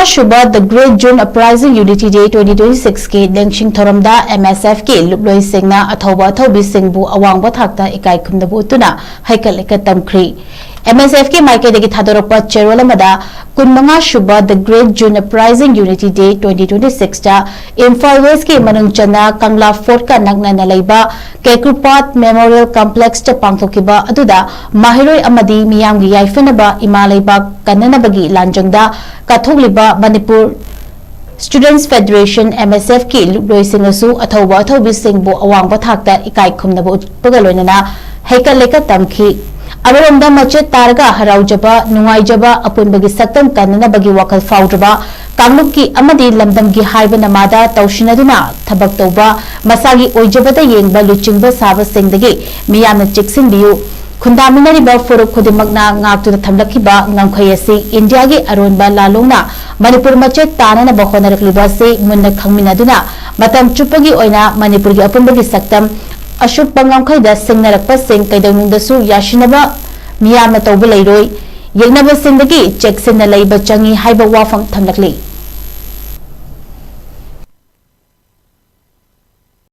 Shubh the Great June Uprising Unity Day 2026 की लेंशिंग थोरमदा MSF के लुपलोई सिंगना अथौबा अथौबी सिंगबु अवांगबा थाकता इकाई खुमदबु तुना हाइकल लेका तमख्री MSF के माइकेदगी थादोरपा चेरोल अमदा कुनमंगा शुभ the Great June Uprising Unity Day 2026 ता इम्फाल वेस्ट के मनुंग चना कंगला फोर्ट का नगना लैबा केकुपात मेमोरियल कॉम्प्लेक्स ता पांगथोकिबा अदुदा माहिरोय अमदी मियामगी याइफनबा इमा लैबा कन्ननबगी लांजंगदा कथोगलिबा मणिपुर स्टूडेंट्स फेडरेशन MSF की लुलोइसिंगसु अथौबा अथौबी सिंगबु अवांगबा थाकता इकाई खुमदबु उत्पगा लोइनना हेकल लेका तमखी अमरोंदा मचेत तारगा हराउजबा नुंगाइजबा अपुनबगी सक्तम कन्ननबगी वखल फाउद्रबा कांगलुकी अमदी लमदमगी हाइबना मादा तौशिनदुना थबक तौबा मसागी ओइजबदा येंगबा लुचिंगबा साबसिंगदगी मियामना चिक्सिनबियु खुंदामिनरिबा फुरुक खुदिमगना ngaktuna thamlakhiba ngamkhai asi India gi aronba lalongna Manipur machet tanana bahonarikliba se munna khangminaduna matam chupagi oina Manipur gi apunbagi saktam ashuk pangamkhai da singnarakpa sing kaidonungdasu yashinaba miyamna tawbu leiroi yengnaba singdagi checksinna leiba changi haiba wafang thamlakli